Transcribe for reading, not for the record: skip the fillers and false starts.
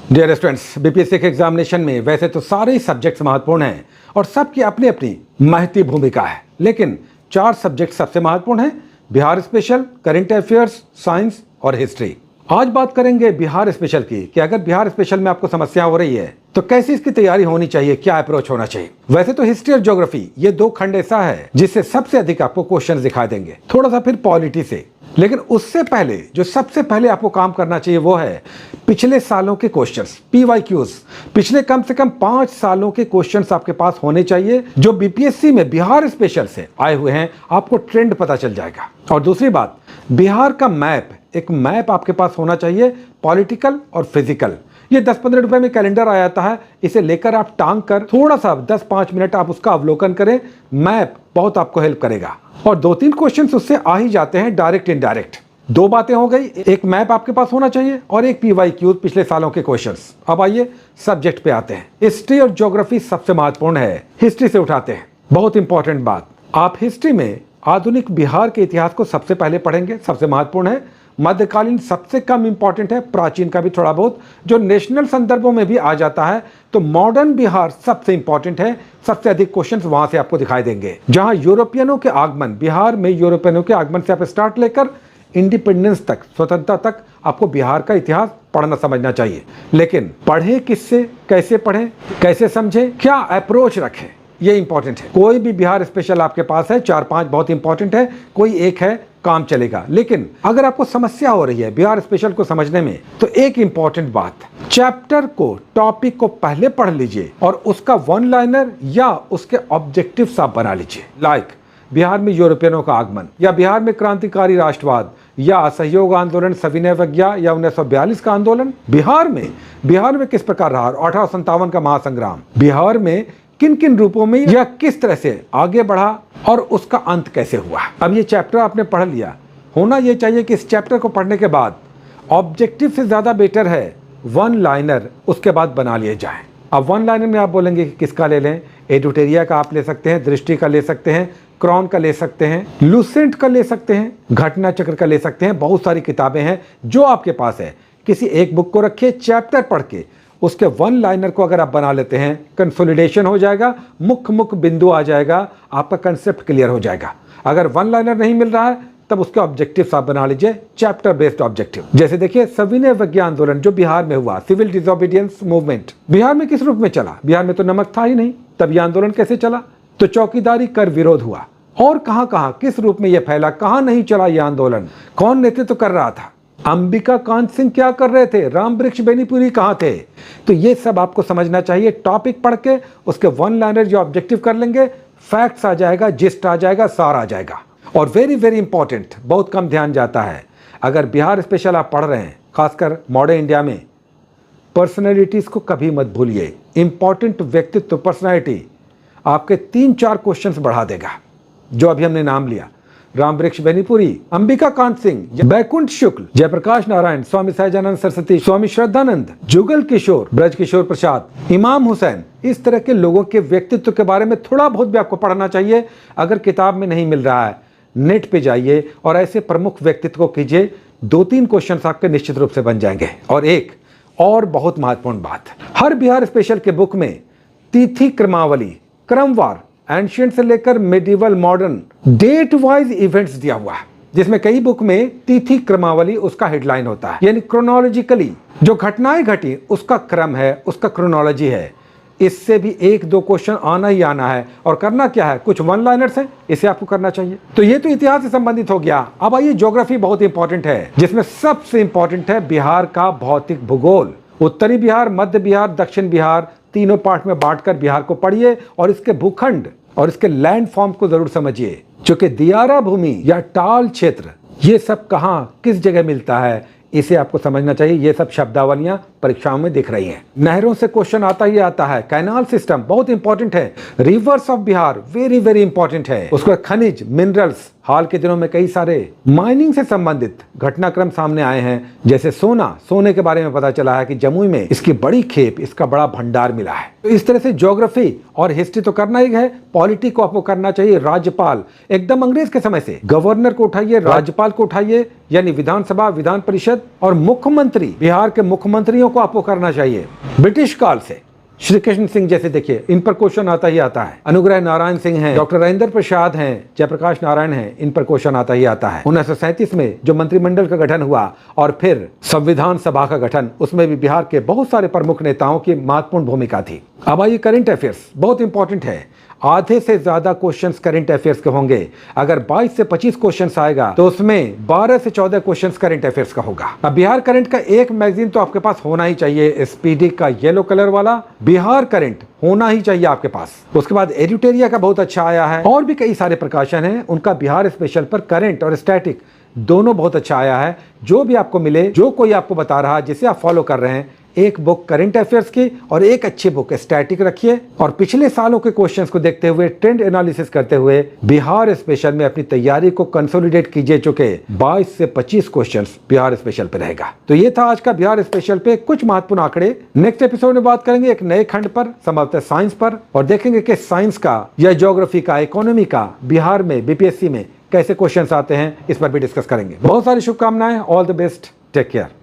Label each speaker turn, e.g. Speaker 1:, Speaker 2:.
Speaker 1: Dear students, BPSC के examination में वैसे तो सारे ही सब्जेक्ट्स महत्वपूर्ण हैं और सबकी अपनी अपनी महती भूमिका है, लेकिन 4 सब्जेक्ट सबसे महत्वपूर्ण हैं: Bihar special, current affairs, science और हिस्ट्री। आज बात करेंगे बिहार स्पेशल की कि अगर बिहार स्पेशल में आपको समस्या हो रही है तो कैसी इसकी तैयारी होनी चाहिए, क्या अप्रोच होना चाहिए। वैसे तो हिस्ट्री और ज्योग्राफी ये 2 खंड ऐसा है जिससे सबसे अधिक आपको क्वेश्चन दिखाई देंगे, थोड़ा सा फिर पॉलिटी से। लेकिन उससे पहले जो सबसे पहले आपको काम करना चाहिए वो है पिछले सालों के क्वेश्चंस, PYQs। पिछले कम से कम 5 सालों के क्वेश्चंस आपके पास होने चाहिए जो बीपीएससी में बिहार स्पेशल से आए हुए हैं। आपको ट्रेंड पता चल जाएगा। और दूसरी बात, बिहार का मैप, एक मैप आपके पास होना चाहिए, पॉलिटिकल और फिजिकल। ये 10-15 रुपए में कैलेंडर आ जाता है, इसे लेकर आप टांग कर थोड़ा सा 10-5 मिनट आप उसका अवलोकन करें। मैप बहुत आपको हेल्प करेगा और 2-3 क्वेश्चंस उससे आ ही जाते हैं, डायरेक्ट इनडायरेक्ट। 2 बातें हो गई, एक मैप आपके पास होना चाहिए और एक PYQ, पिछले सालों के क्वेश्चंस। अब आइए सब्जेक्ट पे आते हैं। हिस्ट्री और ज्योग्राफी सबसे महत्वपूर्ण है, हिस्ट्री से उठाते हैं। बहुत इंपॉर्टेंट बात, आप हिस्ट्री में आधुनिक बिहार के इतिहास को सबसे पहले पढ़ेंगे, सबसे महत्वपूर्ण है। मध्यकालीन सबसे कम इंपॉर्टेंट है, प्राचीन का भी थोड़ा बहुत, जो नेशनल संदर्भों में भी आ जाता है। तो मॉडर्न बिहार सबसे इंपॉर्टेंट है, सबसे अधिक क्वेश्चंस वहां से आपको दिखाई देंगे। जहां यूरोपियनों के आगमन, बिहार में यूरोपियनों के आगमन से आप स्टार्ट लेकर इंडिपेंडेंस तक, स्वतंत्रता तक आपको बिहार का इतिहास पढ़ना समझना चाहिए। लेकिन पढ़े किससे, कैसे पढ़ें, कैसे समझें, क्या अप्रोच रखें, ये इंपॉर्टेंट है। कोई भी बिहार स्पेशल आपके पास है, 4-5 बहुत इंपॉर्टेंट है, कोई एक है, काम चलेगा। लेकिन अगर आपको समस्या हो रही है बिहार स्पेशल को समझने में, तो एक इंपॉर्टेंट बात, चैप्टर को, टॉपिक को पहले पढ़ लीजिए और उसका 1 लाइनर या उसके ऑब्जेक्टिव्स आप बना लीजिए। लाइक बिहार में यूरोपियनों का आगमन, या बिहार में क्रांतिकारी राष्ट्रवाद, या असहयोग आंदोलन, सविनय अवज्ञा, या 1942 का आंदोलन। बिहार में किस प्रकार रहा, 1857 का महासंग्राम बिहार में किन किन रूपों में या किस तरह से आगे बढ़ा और उसका अंत कैसे हुआ। अब ये चैप्टर आपने पढ़ लिया, होना ये चाहिए कि इस चैप्टर को पढ़ने के बाद ऑब्जेक्टिव से ज्यादा बेटर है 1 लाइनर उसके बाद बना लिए जाए। अब 1 लाइनर में आप बोलेंगे कि किसका ले लें, एडुटेरिया का आप ले सकते हैं, दृष्टि का ले सकते हैं, क्रॉन का ले सकते हैं, लुसेंट का ले सकते हैं, घटना चक्र का ले सकते हैं। बहुत सारी किताबें हैं जो आपके पास है। किसी एक बुक को रखिए, चैप्टर पढ़ के उसके 1 लाइनर को अगर आप बना लेते हैं, कंसोलिडेशन हो जाएगा, मुख्य बिंदु आ जाएगा, आपका कंसेप्ट क्लियर हो जाएगा। अगर 1 लाइनर नहीं मिल रहा है तब उसके ऑब्जेक्टिव्स आप बना लीजिए, चैप्टर बेस्ड ऑब्जेक्टिव। जैसे देखिए, सविनय अवज्ञा आंदोलन जो बिहार में हुआ, सिविल डिसोबीडियंस मूवमेंट, बिहार में किस रूप में चला? बिहार में तो नमक था ही नहीं, तब यह आंदोलन कैसे चला? तो चौकीदारी कर विरोध हुआ। और कहां कहां किस रूप में यह फैला, कहां नहीं चला यह आंदोलन, कौन नेतृत्व कर रहा था? अंबिका कांत सिंह क्या कर रहे थे? राम वृक्ष बेनीपुरी कहां थे? तो ये सब आपको समझना चाहिए। टॉपिक पढ़ के उसके 1 लाइनर जो ऑब्जेक्टिव कर लेंगे, फैक्ट्स आ जाएगा, जिस्ट आ जाएगा, सार आ जाएगा। और वेरी वेरी इंपॉर्टेंट, बहुत कम ध्यान जाता है, अगर बिहार स्पेशल आप पढ़ रहे हैं, खासकर मॉडर्न इंडिया में, पर्सनैलिटीज को कभी मत भूलिए। इंपॉर्टेंट व्यक्तित्व, पर्सनैलिटी आपके 3-4 क्वेश्चंस बढ़ा देगा। जो अभी हमने नाम लिया, राम वृक्ष बेनीपुरी, अंबिका कांत सिंह, बैकुंठ शुक्ल, जयप्रकाश नारायण, स्वामी सहजानंद सरस्वती, स्वामी श्रद्धानंद, जुगल किशोर, ब्रज किशोर प्रसाद, इमाम हुसैन, इस तरह के लोगों के व्यक्तित्व के बारे में थोड़ा बहुत भी आपको पढ़ना चाहिए। अगर किताब में नहीं मिल रहा है, नेट पे जाइए और ऐसे प्रमुख व्यक्तित्व को कीजिए। 2-3 क्वेश्चन आपके निश्चित रूप से बन जाएंगे। और एक और बहुत महत्वपूर्ण बात, हर बिहार स्पेशल के बुक में तिथि क्रमावली, क्रमवार, एंशिएंट से लेकर medieval, modern, date wise events दिया हुआ है, जिसमें कई बुक में तिथि क्रमावली उसका हेडलाइन होता है, यानी क्रोनोलॉजिकली जो घटनाएं घटी उसका क्रम है, उसका क्रोनोलॉजी है। इससे भी 1-2 क्वेश्चन आना ही आना है। और करना क्या है, कुछ 1 लाइनर्स है, इसे आपको करना चाहिए। तो ये तो इतिहास से संबंधित हो गया। अब आइए, ज्योग्राफी बहुत इंपॉर्टेंट है, जिसमें सबसे इंपॉर्टेंट है बिहार का भौतिक भूगोल। उत्तरी बिहार, मध्य बिहार, दक्षिण बिहार, तीनों पार्ट में बांटकर बिहार को पढ़िए और इसके भूखंड और इसके लैंड फॉर्म को जरूर समझिए। चूंकि दियारा भूमि या टाल क्षेत्र, ये सब कहां किस जगह मिलता है, इसे आपको समझना चाहिए। ये सब शब्दावलियां परीक्षाओं में दिख रही हैं। नहरों से क्वेश्चन आता ही आता है। कैनाल सिस्टम बहुत इंपॉर्टेंट है। Reverse of Bihar very very important है। उसका खनिज, मिनरल्स, हाल के दिनों में कई सारे माइनिंग से संबंधित घटनाक्रम सामने आए हैं, जैसे सोने के बारे में पता चला है कि जमुई में इसकी बड़ी खेप, इसका बड़ा भंडार मिला है। तो इस तरह से ज्योग्राफी और हिस्ट्री तो करना ही है, पॉलिटी को आपको करना चाहिए। राज्यपाल एकदम अंग्रेज के समय से, गवर्नर को उठाइए, राज्यपाल को उठाइए, यानी विधानसभा, विधान परिषद और मुख्यमंत्री, बिहार के मुख्यमंत्रियों चीजों को आपको करना चाहिए। ब्रिटिश काल से श्री कृष्ण सिंह जैसे देखिए, इन पर क्वेश्चन आता ही आता है। अनुग्रह नारायण सिंह हैं, डॉक्टर राजेंद्र प्रसाद हैं, जयप्रकाश नारायण हैं, इन पर क्वेश्चन आता ही आता है। 1937 में जो मंत्रिमंडल का गठन हुआ और फिर संविधान सभा का गठन, उसमें भी बिहार के बहुत सारे प्रमुख नेताओं की महत्वपूर्ण भूमिका थी। अब आइए करंट अफेयर्स, बहुत इंपॉर्टेंट है। आधे से ज्यादा क्वेश्चंस करंट अफेयर्स के होंगे। अगर 22 से 25 क्वेश्चंस आएगा तो उसमें 12 से 14 क्वेश्चंस करंट अफेयर्स का होगा। अब बिहार करंट का एक मैगजीन तो आपके पास होना ही चाहिए, स्पीडी का येलो कलर वाला बिहार करंट होना ही चाहिए आपके पास। उसके बाद एडिटोरिया का बहुत अच्छा आया है, और भी कई सारे प्रकाशन हैं उनका बिहार स्पेशल पर करंट और स्टैटिक दोनों बहुत अच्छा आया है। जो भी आपको मिले, जो कोई आपको बता रहा है, जिसे आप फॉलो कर रहे हैं, एक बुक करंट अफेयर्स की और एक अच्छी बुक स्टैटिक रखिए, और पिछले सालों के क्वेश्चंस को देखते हुए, ट्रेंड एनालिसिस करते हुए बिहार स्पेशल में अपनी तैयारी को कंसोलिडेट कीजिए। चुके 22 से 25 क्वेश्चंस बिहार स्पेशल पे रहेगा। तो ये था आज का बिहार स्पेशल पे कुछ महत्वपूर्ण आंकड़े। नेक्स्ट एपिसोड में बात करेंगे एक नए खंड पर, संभवतः साइंस पर, और देखेंगे कि साइंस का या ज्योग्राफी का, इकोनॉमी का बिहार में बीपीएससी में कैसे क्वेश्चंस आते हैं, इस पर भी डिस्कस करेंगे। बहुत सारी शुभकामनाएं, all the best, take care.